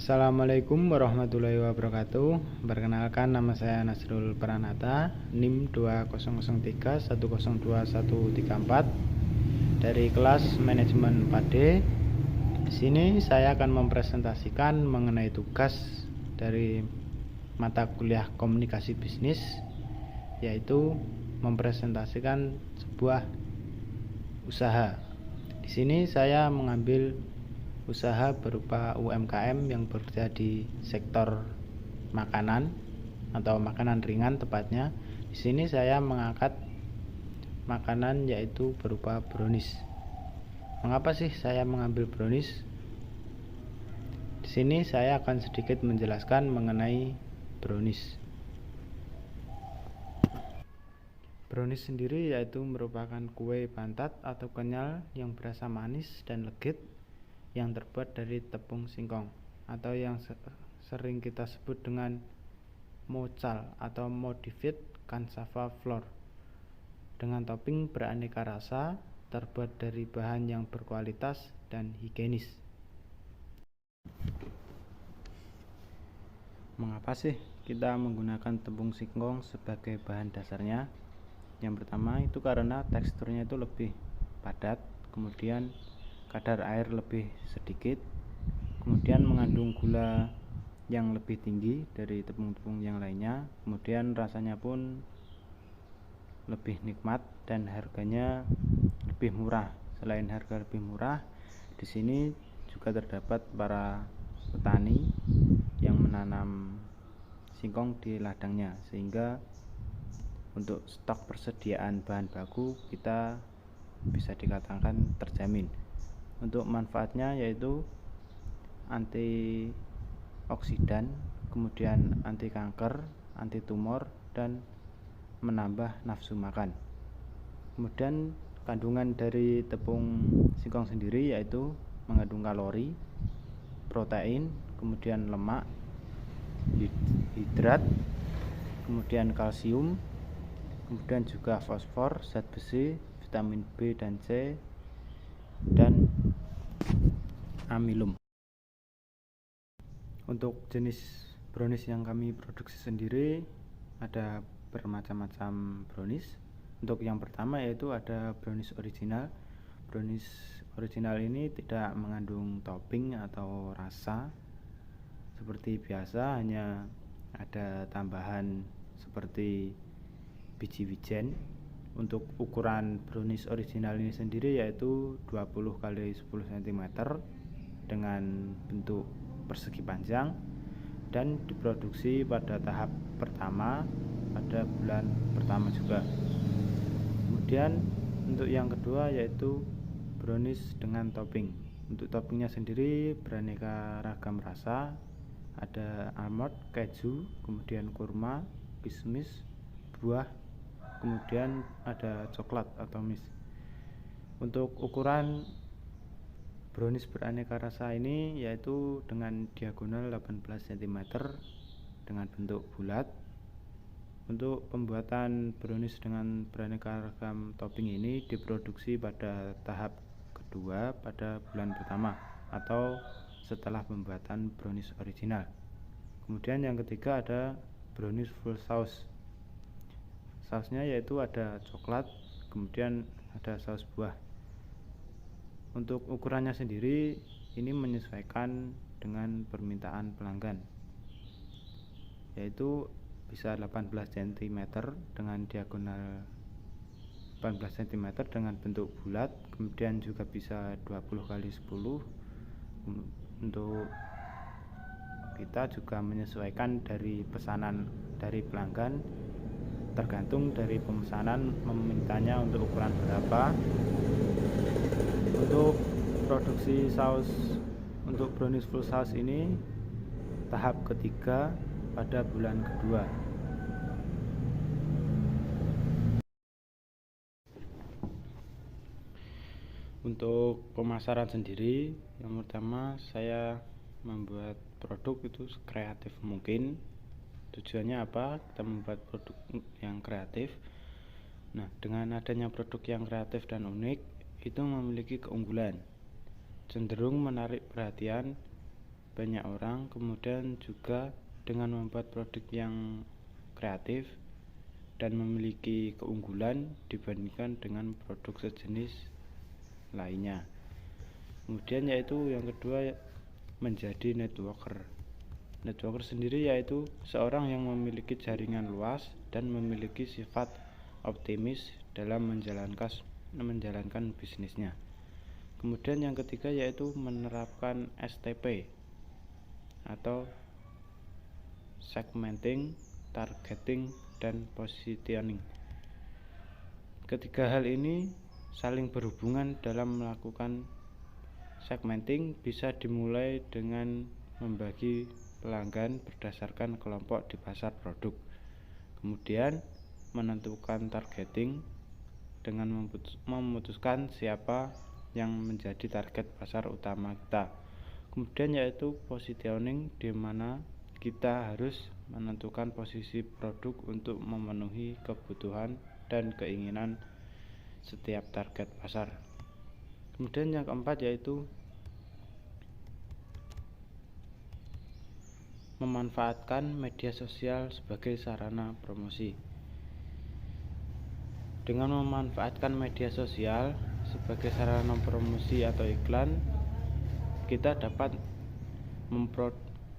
Assalamualaikum warahmatullahi wabarakatuh. Perkenalkan, nama saya Nasrul Pranata, NIM 2003102134 dari kelas Manajemen 4D. Di sini saya akan mempresentasikan mengenai tugas dari mata kuliah Komunikasi Bisnis, yaitu mempresentasikan sebuah usaha. Di sini saya mengambil usaha berupa UMKM yang bekerja di sektor makanan atau makanan ringan tepatnya. Di sini saya mengangkat makanan yaitu berupa brownies. Mengapa sih saya mengambil brownies? Di sini saya akan sedikit menjelaskan mengenai brownies. Brownies sendiri yaitu merupakan kue pantat atau kenyal yang berasa manis dan legit yang terbuat dari tepung singkong atau yang sering kita sebut dengan mocal atau modified cassava flour, dengan topping beraneka rasa, terbuat dari bahan yang berkualitas dan higienis. Mengapa sih kita menggunakan tepung singkong sebagai bahan dasarnya? Yang pertama itu karena teksturnya itu lebih padat, kemudian kadar air lebih sedikit, kemudian mengandung gula yang lebih tinggi dari tepung-tepung yang lainnya, kemudian rasanya pun lebih nikmat dan harganya lebih murah. Selain harga lebih murah, di sini juga terdapat para petani yang menanam singkong di ladangnya, sehingga untuk stok persediaan bahan baku kita bisa dikatakan terjamin. Untuk manfaatnya yaitu antioksidan, kemudian anti kanker, anti tumor, dan menambah nafsu makan. Kemudian kandungan dari tepung singkong sendiri yaitu mengandung kalori, protein, kemudian lemak, hidrat, kemudian kalsium, kemudian juga fosfor, zat besi, vitamin B dan C, dan amilum. Untuk jenis brownies yang kami produksi sendiri ada bermacam-macam brownies. Untuk yang pertama yaitu ada brownies original. Brownies original ini tidak mengandung topping atau rasa seperti biasa, hanya ada tambahan seperti biji wijen. Untuk ukuran brownies original ini sendiri yaitu 20 x 10 cm dengan bentuk persegi panjang dan diproduksi pada tahap pertama pada bulan pertama juga. Kemudian untuk yang kedua yaitu brownies dengan topping. Untuk toppingnya sendiri beraneka ragam rasa, ada almond, keju, kemudian kurma, kismis, buah, kemudian ada coklat atau mis. Untuk ukuran brownies beraneka rasa ini yaitu dengan diagonal 18 cm dengan bentuk bulat. Untuk pembuatan brownies dengan beraneka ragam topping ini diproduksi pada tahap kedua pada bulan pertama atau setelah pembuatan brownies original. Kemudian yang ketiga ada brownies full sauce. Sausnya yaitu ada coklat, kemudian ada saus buah. Untuk ukurannya sendiri ini menyesuaikan dengan permintaan pelanggan, yaitu bisa 18 cm dengan diagonal 18 cm dengan bentuk bulat, kemudian juga bisa 20 x 10. Untuk kita juga menyesuaikan dari pesanan dari pelanggan, tergantung dari pemesanan memintanya untuk ukuran berapa. Untuk produksi saus untuk brownies full sauce ini tahap ketiga pada bulan kedua. Untuk pemasaran sendiri, yang pertama saya membuat produk itu kreatif mungkin. Tujuannya apa? Kita membuat produk yang kreatif. Nah, dengan adanya produk yang kreatif dan unik itu memiliki keunggulan, cenderung menarik perhatian banyak orang, kemudian juga dengan membuat produk yang kreatif dan memiliki keunggulan dibandingkan dengan produk sejenis lainnya. Kemudian yaitu yang kedua, menjadi networker. Networker sendiri yaitu seorang yang memiliki jaringan luas dan memiliki sifat optimis dalam menjalankan bisnisnya. Kemudian yang ketiga yaitu menerapkan STP atau segmenting, targeting, dan positioning. Ketiga hal ini saling berhubungan. Dalam melakukan segmenting bisa dimulai dengan membagi pelanggan berdasarkan kelompok di pasar produk. Kemudian menentukan targeting dengan memutuskan siapa yang menjadi target pasar utama kita. Kemudian yaitu positioning, di mana kita harus menentukan posisi produk untuk memenuhi kebutuhan dan keinginan setiap target pasar. Kemudian yang keempat yaitu memanfaatkan media sosial sebagai sarana promosi. Dengan memanfaatkan media sosial sebagai sarana promosi atau iklan, kita dapat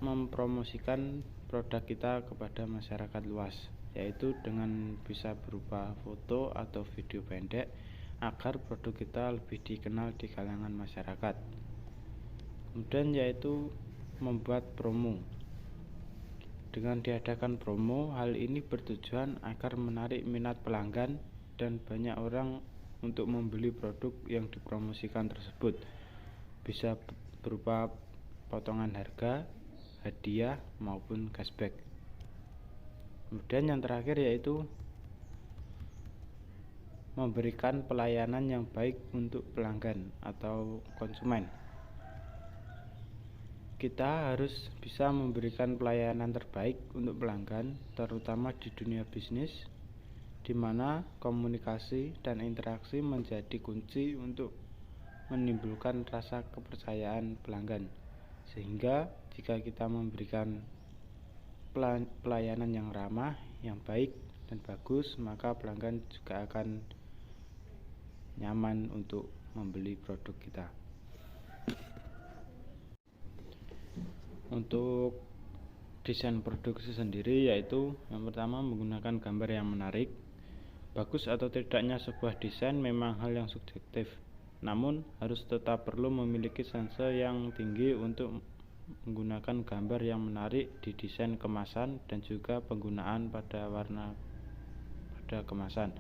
mempromosikan produk kita kepada masyarakat luas, yaitu dengan bisa berupa foto atau video pendek agar produk kita lebih dikenal di kalangan masyarakat. Kemudian yaitu membuat promo. Dengan diadakan promo, hal ini bertujuan agar menarik minat pelanggan dan banyak orang untuk membeli produk yang dipromosikan tersebut. Bisa berupa potongan harga, hadiah, maupun cashback. Kemudian yang terakhir yaitu memberikan pelayanan yang baik untuk pelanggan atau konsumen. Kita harus bisa memberikan pelayanan terbaik untuk pelanggan, terutama di dunia bisnis, di mana komunikasi dan interaksi menjadi kunci untuk menimbulkan rasa kepercayaan pelanggan. Sehingga jika kita memberikan pelayanan yang ramah, yang baik dan bagus, maka pelanggan juga akan nyaman untuk membeli produk kita. Untuk desain produk sendiri yaitu yang pertama menggunakan gambar yang menarik. Bagus atau tidaknya sebuah desain memang hal yang subjektif, namun harus tetap perlu memiliki sense yang tinggi untuk menggunakan gambar yang menarik di desain kemasan dan juga penggunaan pada warna pada kemasan.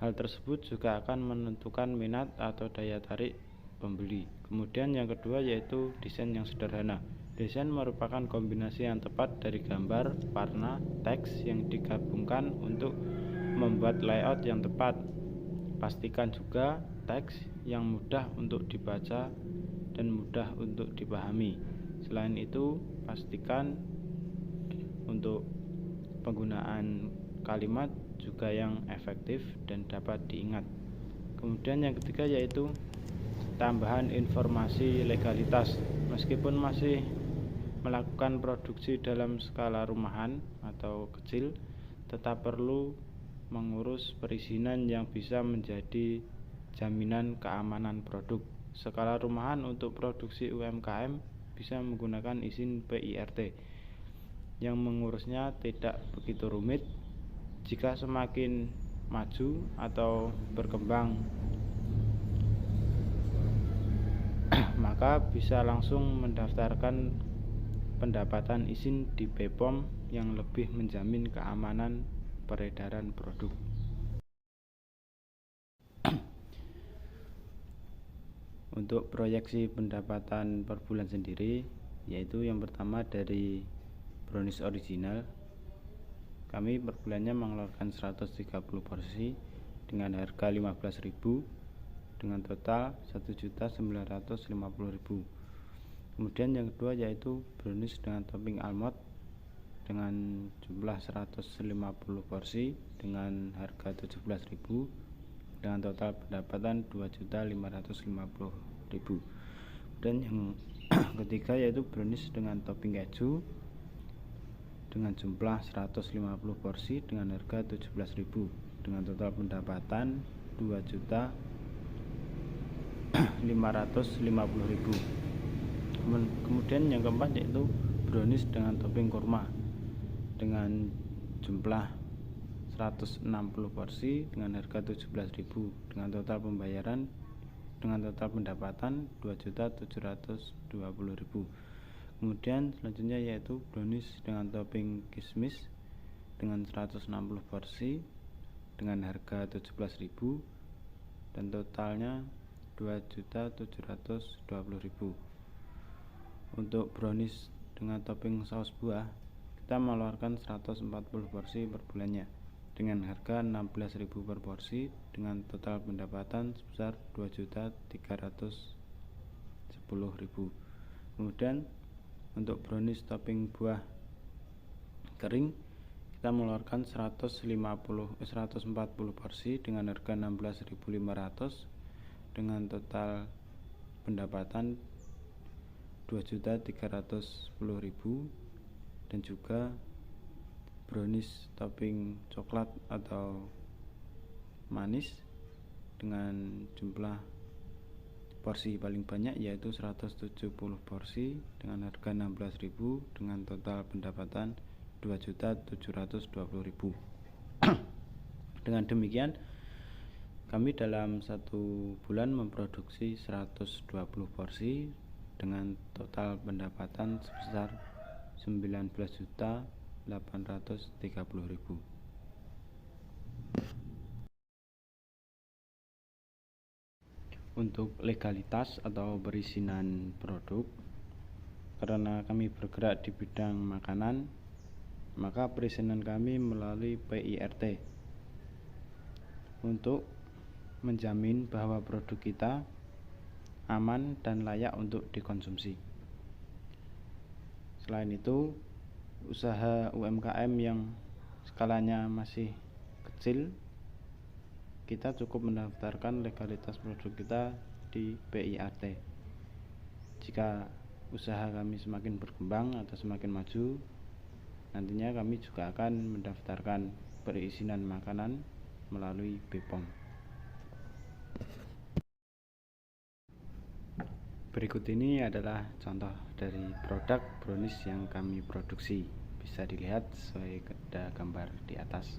Hal tersebut juga akan menentukan minat atau daya tarik pembeli. Kemudian yang kedua yaitu desain yang sederhana. Desain merupakan kombinasi yang tepat dari gambar, warna, teks yang digabungkan untuk membuat layout yang tepat. Pastikan juga teks yang mudah untuk dibaca dan mudah untuk dipahami. Selain itu, pastikan untuk penggunaan kalimat juga yang efektif dan dapat diingat. Kemudian yang ketiga yaitu tambahan informasi legalitas. Meskipun masih melakukan produksi dalam skala rumahan atau kecil, tetap perlu mengurus perizinan yang bisa menjadi jaminan keamanan produk. Skala rumahan untuk produksi UMKM bisa menggunakan izin PIRT yang mengurusnya tidak begitu rumit. Jika semakin maju atau berkembang, maka bisa langsung mendaftarkan pendapatan izin di BPOM yang lebih menjamin keamanan peredaran produk. Untuk proyeksi pendapatan per bulan sendiri, yaitu yang pertama dari brownies original, kami per bulannya mengeluarkan 130 porsi dengan harga 15.000 dengan total 1.950.000. Kemudian yang kedua yaitu brownies dengan topping almond dengan jumlah 150 porsi dengan harga 17.000 dengan total pendapatan 2.550.000. Dan yang Ketiga yaitu brownies dengan topping keju dengan jumlah 150 porsi dengan harga 17.000 dengan total pendapatan 2.550.000. Kemudian yang keempat yaitu brownies dengan topping kurma dengan jumlah 160 porsi dengan harga 17.000 dengan total pendapatan 2.720.000. Kemudian selanjutnya yaitu brownies dengan topping kismis dengan 160 porsi dengan harga 17.000 dan totalnya 2.720.000. Untuk brownies dengan topping saus buah kita mengeluarkan 140 porsi per bulannya dengan harga 16.000 per porsi dengan total pendapatan sebesar 2.310.000. Kemudian untuk brownies topping buah kering kita mengeluarkan 140 porsi dengan harga 16.500 dengan total pendapatan 2.310.000. Dan juga brownies topping coklat atau manis dengan jumlah porsi paling banyak yaitu 170 porsi dengan harga 16.000 dengan total pendapatan 2.720.000. Dengan demikian kami dalam 1 bulan memproduksi 120 porsi dengan total pendapatan sebesar 19.830.000. Untuk legalitas atau perizinan produk, karena kami bergerak di bidang makanan, maka perizinan kami melalui PIRT untuk menjamin bahwa produk kita aman dan layak untuk dikonsumsi. Selain itu, usaha UMKM yang skalanya masih kecil, kita cukup mendaftarkan legalitas produk kita di PIRT. Jika usaha kami semakin berkembang atau semakin maju, nantinya kami juga akan mendaftarkan perizinan makanan melalui BPOM. Berikut ini adalah contoh dari produk brownies yang kami produksi. Bisa dilihat sesuai gambar di atas.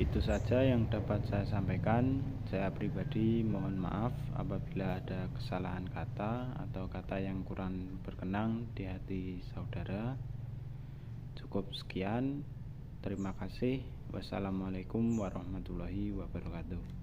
Itu saja yang dapat saya sampaikan. Saya pribadi mohon maaf apabila ada kesalahan kata atau kata yang kurang berkenan di hati saudara. Cukup sekian. Terima kasih. Wassalamualaikum warahmatullahi wabarakatuh.